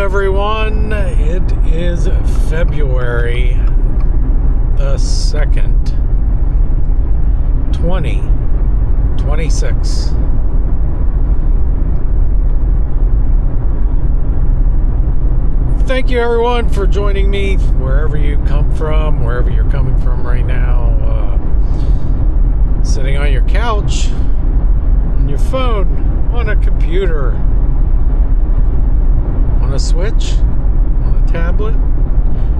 everyone. It is February the 2nd, 2026. Thank you, everyone, for joining me wherever you come from, wherever you're coming from right now. Sitting on your couch, on your phone, on a computer, on a Switch, on a tablet,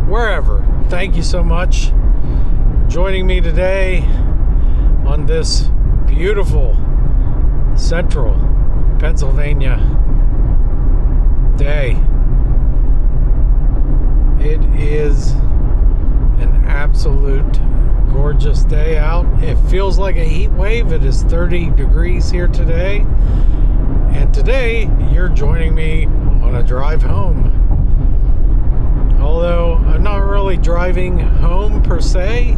wherever. Thank you so much for joining me today on this beautiful central Pennsylvania day. It is an absolute gorgeous day out. It feels like a heat wave. It is 30 degrees here today. And today you're joining me on a drive home. Although I'm not really driving home per se.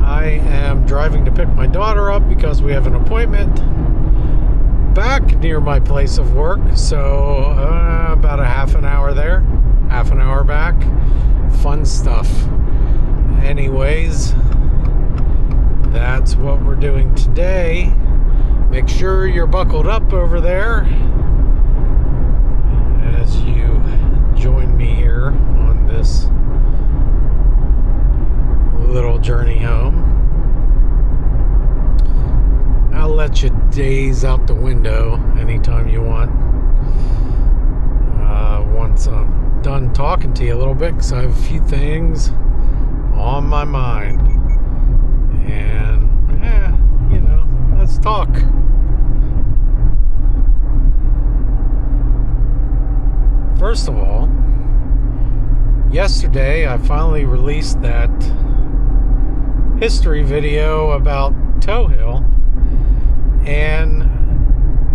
I am driving to pick my daughter up because we have an appointment back near my place of work. So about a half an hour there, half an hour back. Fun stuff. Anyways, that's what we're doing today. Make sure you're buckled up over there as you join me here on this little journey home. I'll let you daze out the window anytime you want. Once I'm done talking to you a little bit, because I have a few things on my mind. And, let's talk. First of all, yesterday I finally released that history video about Toe Hill. And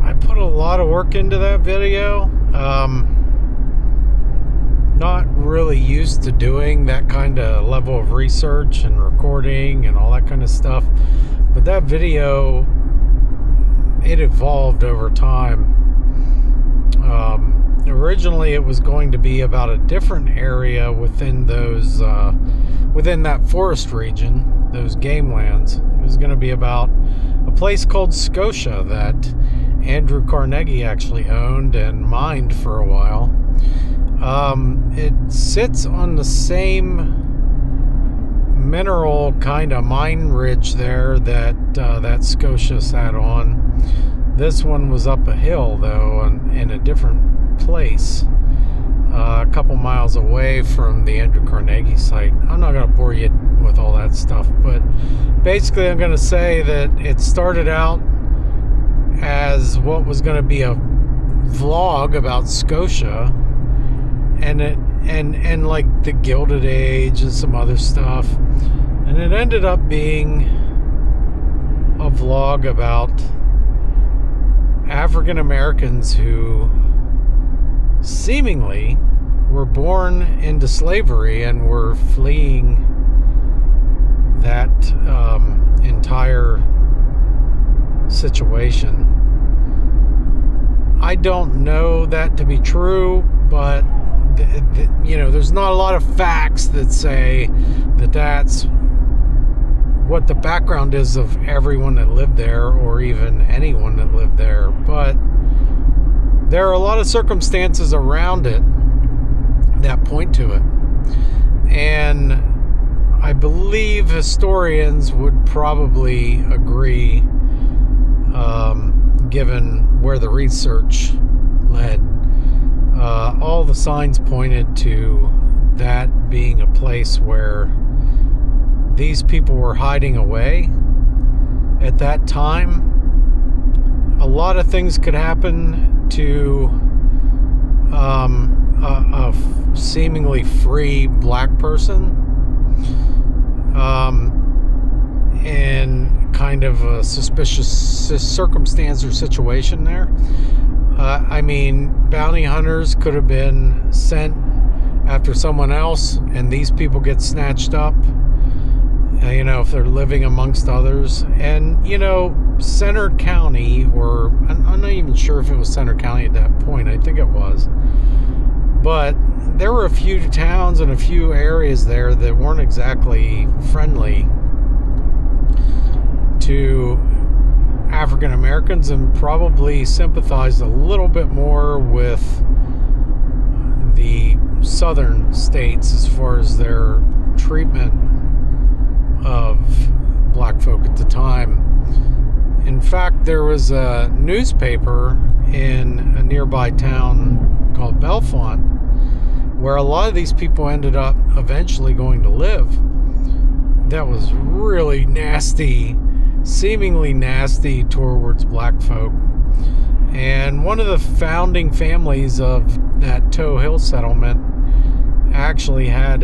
I put a lot of work into that video. Not really used to doing that kind of level of research and recording and all that kind of stuff. But that video, it evolved over time. Originally it was going to be about a different area within those, within that forest region, those game lands. It was going to be about a place called Scotia that Andrew Carnegie actually owned and mined for a while. It sits on the same mineral kind of mine ridge there that Scotia sat on. This one was up a hill, though, in a different place, a couple miles away from the Andrew Carnegie site. I'm not going to bore you with all that stuff, but basically I'm going to say that it started out as what was going to be a vlog about Scotia, and like the Gilded Age and some other stuff, and it ended up being a vlog about African Americans who seemingly were born into slavery and were fleeing that entire situation. I don't know that to be true, but there's not a lot of facts that say that that's what the background is of everyone that lived there, or even anyone that lived there. But there are a lot of circumstances around it that point to it. And I believe historians would probably agree, given where the research led. All the signs pointed to that being a place where these people were hiding away at that time. A lot of things could happen to a seemingly free black person in kind of a suspicious circumstance or situation there. Bounty hunters could have been sent after someone else, and these people get snatched up, if they're living amongst others. And, Center County, or I'm not even sure if it was Center County at that point. I think it was. But there were a few towns and a few areas there that weren't exactly friendly to African Americans, and probably sympathized a little bit more with the southern states as far as their treatment of black folk at the time. In fact, there was a newspaper in a nearby town called Bellefonte where a lot of these people ended up eventually going to live. That was really nasty, seemingly nasty towards black folk. And one of the founding families of that Toe Hill settlement actually had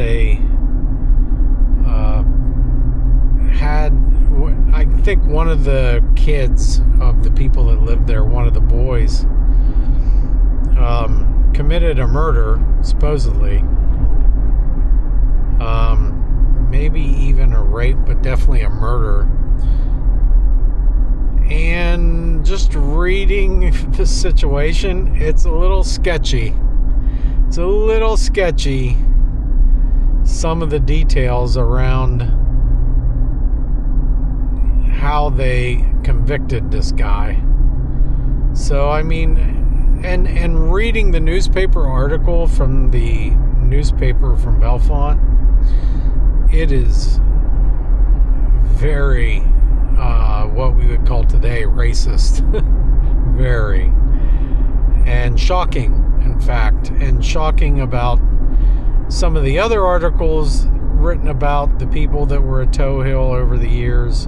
I think one of the kids of the people that lived there, one of the boys, committed a murder, supposedly. Maybe even a rape, but definitely a murder. And just reading the situation, it's a little sketchy. It's a little sketchy, some of the details around how they convicted this guy. So, I mean, and reading the newspaper article from the newspaper from Bellefonte, it is very, what we would call today, racist. Very. And shocking, in fact. And shocking about some of the other articles written about the people that were at Toe Hill over the years,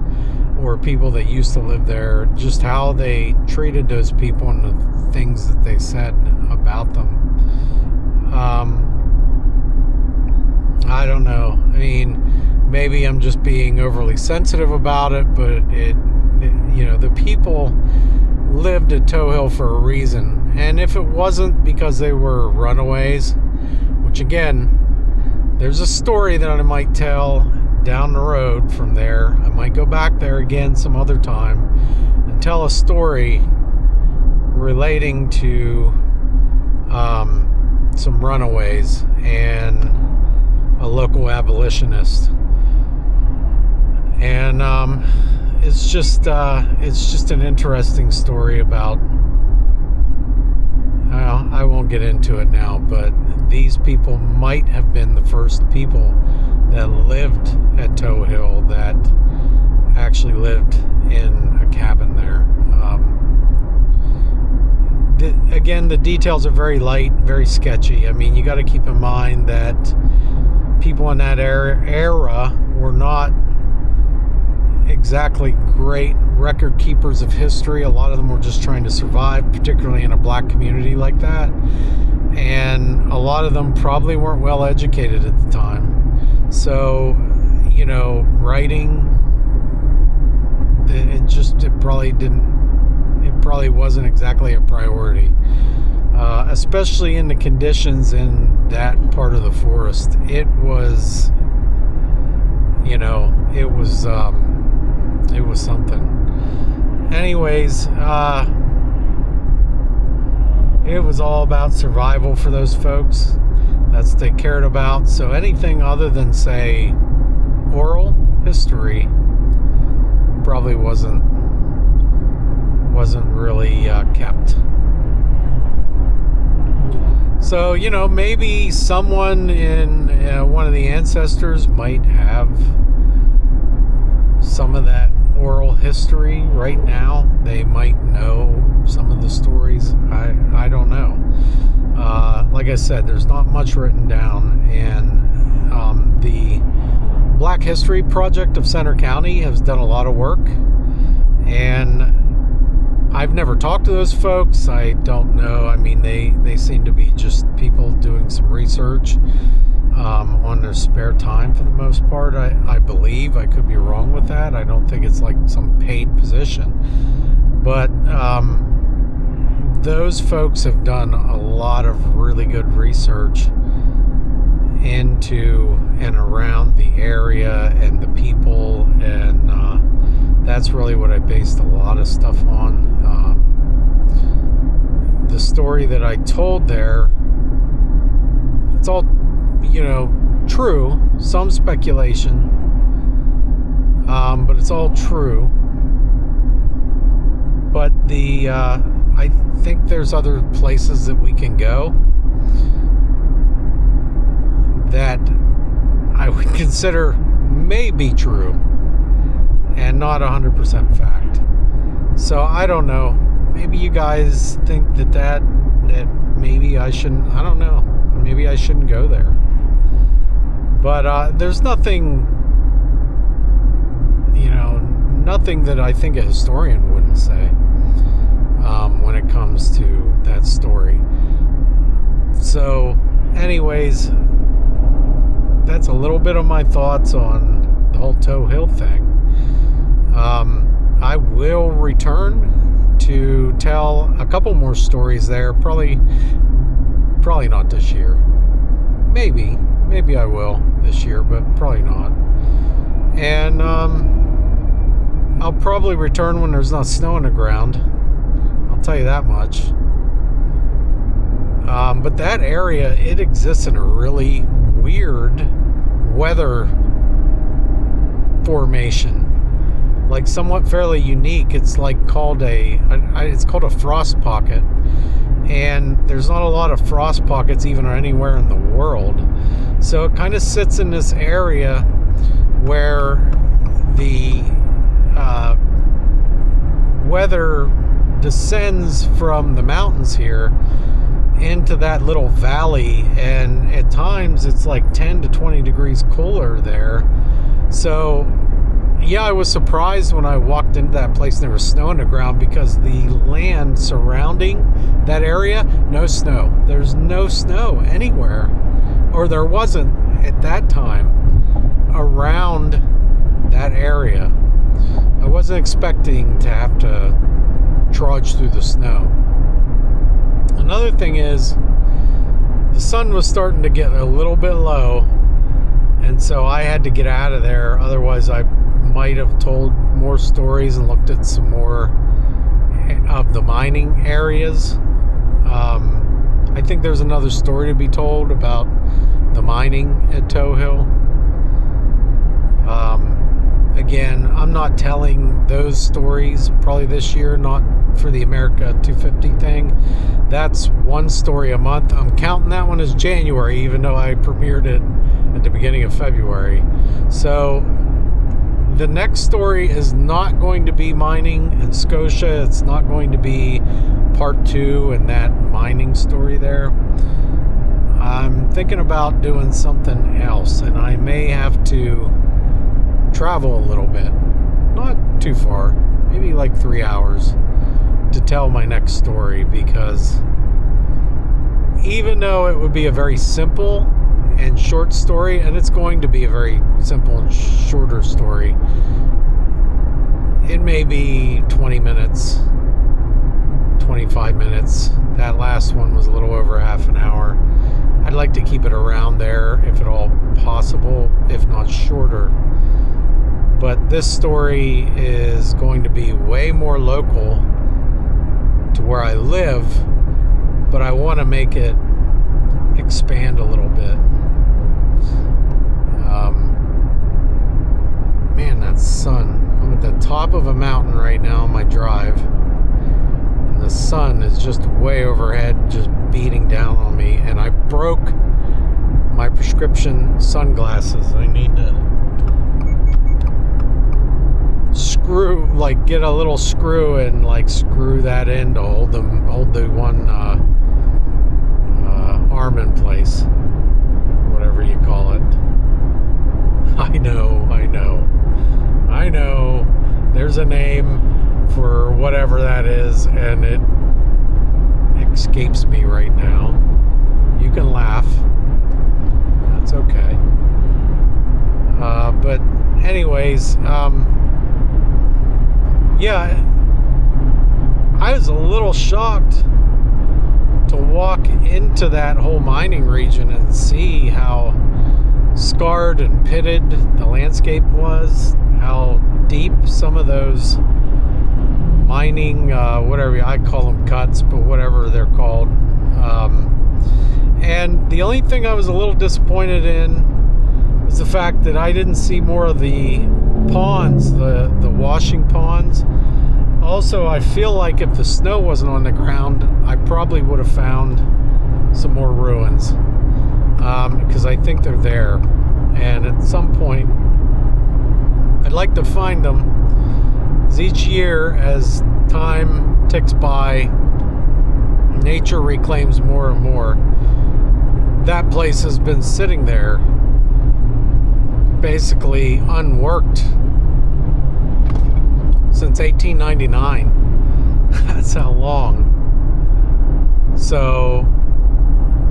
or people that used to live there, just how they treated those people and the things that they said about them. I don't know. I mean, maybe I'm just being overly sensitive about it, but it the people lived at Toe Hill for a reason. And if it wasn't because they were runaways, which again, there's a story that I might tell down the road from there. I might go back there again some other time and tell a story relating to some runaways and a local abolitionist. And it's just an interesting story about, well, I won't get into it now, but these people might have been the first people that lived at Toe Hill, that actually lived in a cabin there. Again, the details are very light, very sketchy. I mean, you got to keep in mind that people in that era were not exactly great record keepers of history. A lot of them were just trying to survive, particularly in a black community like that. And a lot of them probably weren't well educated at the time. So, writing, it probably wasn't exactly a priority. Especially in the conditions in that part of the forest. It was something. Anyways, it was all about survival for those folks. That's what they cared about. So anything other than, say, oral history probably wasn't really kept. So, maybe someone in one of the ancestors might have some of that oral history right now. They might know some of the stories. I don't know. Like I said, there's not much written down, and the Black History Project of Center County has done a lot of work, and I've never talked to those folks. I don't know. I mean, they seem to be just people doing some research on their spare time for the most part. I believe. I could be wrong with that. I don't think it's like some paid position. But those folks have done a lot of really good research into and around the area and the people, and that's really what I based a lot of stuff on. story that I told there, it's all, true, some speculation, but it's all true. But I think there's other places that we can go that I would consider may be true and not 100% fact. So I don't know. Maybe you guys think that maybe I shouldn't. I don't know. Maybe I shouldn't go there. But there's nothing, nothing that I think a historian wouldn't say when it comes to that story. So, anyways, that's a little bit of my thoughts on the whole Toe Hill thing. I will return to tell a couple more stories there. Probably not this year. Maybe I will this year, but probably not. And I'll probably return when there's not snow on the ground. I'll tell you that much. But that area, it exists in a really weird weather formation, like somewhat fairly unique. It's like called it's called a frost pocket, and there's not a lot of frost pockets even anywhere in the world. So it kind of sits in this area where the weather descends from the mountains here into that little valley, and at times it's like 10 to 20 degrees cooler there. So yeah, I was surprised when I walked into that place and there was snow on the ground, because the land surrounding that area, no snow. There's no snow anywhere, or there wasn't at that time around that area. I wasn't expecting to have to trudge through the snow. Another thing is, the sun was starting to get a little bit low, and so I had to get out of there. Otherwise, I might have told more stories and looked at some more of the mining areas. I think there's another story to be told about the mining at Toe Hill. Again, I'm not telling those stories probably this year, not for the America 250 thing. That's one story a month. I'm counting that one as January, even though I premiered it at the beginning of February. So the next story is not going to be mining in Scotia. It's not going to be part 2 in that mining story there. I'm thinking about doing something else, and I may have to travel a little bit. Not too far, maybe like 3 hours to tell my next story, because even though it would be a very simple and short story, and it's going to be a very simple and shorter story, it may be 20 minutes, 25 minutes. That last one was a little over half an hour. I'd like to keep it around there if at all possible, if not shorter. But this story is going to be way more local to where I live, but I want to make it expand a little bit. Man, that sun. I'm at the top of a mountain right now on my drive, and the sun is just way overhead, just beating down on me, and I broke my prescription sunglasses. I need to get a little screw and screw that in to hold the one arm in place, whatever you call it. I know there's a name for whatever that is, and it escapes me right now. You can laugh, that's okay. But anyways, yeah, I was a little shocked to walk into that whole mining region and see how scarred and pitted the landscape was, how deep some of those mining, whatever, I call them cuts, but whatever they're called. And the only thing I was a little disappointed in was the fact that I didn't see more of the ponds, the washing ponds. Also, I feel like if the snow wasn't on the ground, I probably would have found some more ruins, because I think they're there. And at some point, I'd like to find them, as each year, as time ticks by, nature reclaims more and more. That place has been sitting there, basically unworked, since 1899. That's how long. So,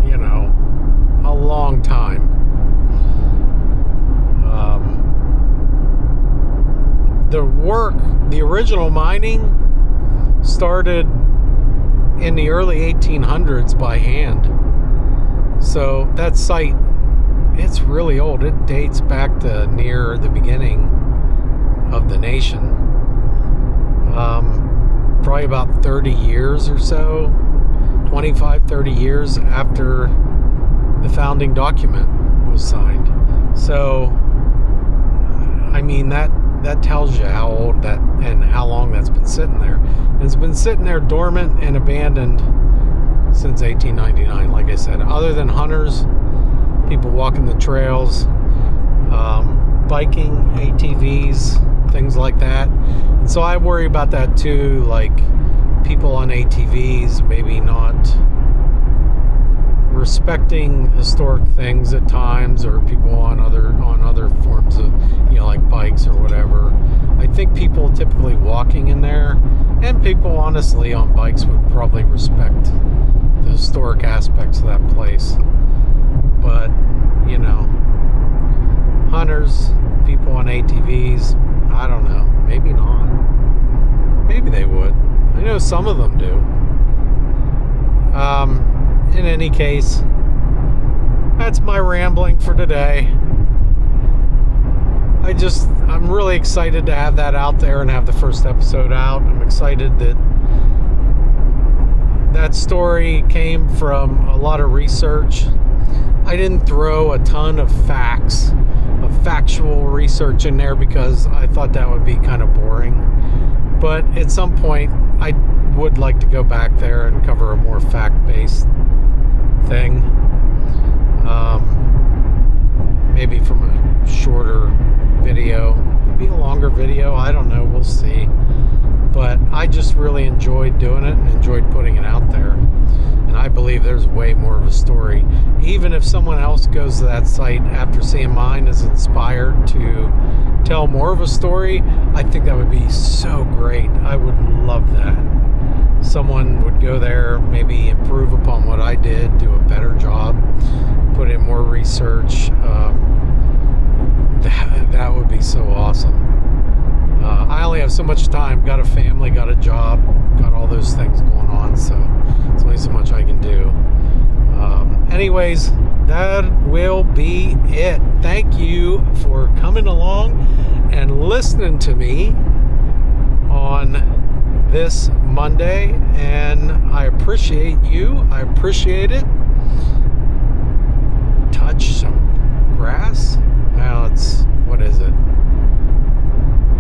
you know, a long time. The original mining started in the early 1800s by hand. So that site, it's really old. It dates back to near the beginning of the nation. Probably about 30 years or so, 25, 30 years after the founding document was signed. So, I mean, that tells you how old that and how long that's been sitting there. And it's been sitting there dormant and abandoned since 1899, like I said. Other than hunters, people walking the trails, biking, ATVs, things like that. And so I worry about that too, like people on ATVs maybe not respecting historic things at times, or people on other forms of, you know, like bikes or whatever. I think people typically walking in there, and people honestly on bikes, would probably respect the historic aspects of that place. But, you know, hunters, people on ATVs, I don't know, maybe not. Maybe they would. I know some of them do. In any case, that's my rambling for today. I'm really excited to have that out there and have the first episode out. I'm excited that story came from a lot of research. I didn't throw a ton of factual research in there because I thought that would be kind of boring. But at some point, I would like to go back there and cover a more fact-based thing. Maybe from a shorter video, maybe a longer video, I don't know, we'll see. But I just really enjoyed doing it and enjoyed putting it out there. And I believe there's way more of a story. Even if someone else goes to that site after seeing mine is inspired to tell more of a story, I think that would be so great. I would love that. Someone would go there, maybe improve upon what I did, do a better job, put in more research. That would be so awesome. I only have so much time, got a family, got a job, got all those things going on, so it's only so much I can do. Anyways, that will be it. Thank you for coming along and listening to me on this Monday, and I appreciate you. I appreciate it. Touch some grass. Now what is it?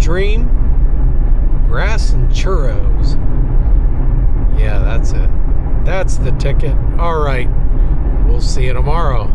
Dream, grass, and churros. Yeah, that's it. That's the ticket. All right. We'll see you tomorrow.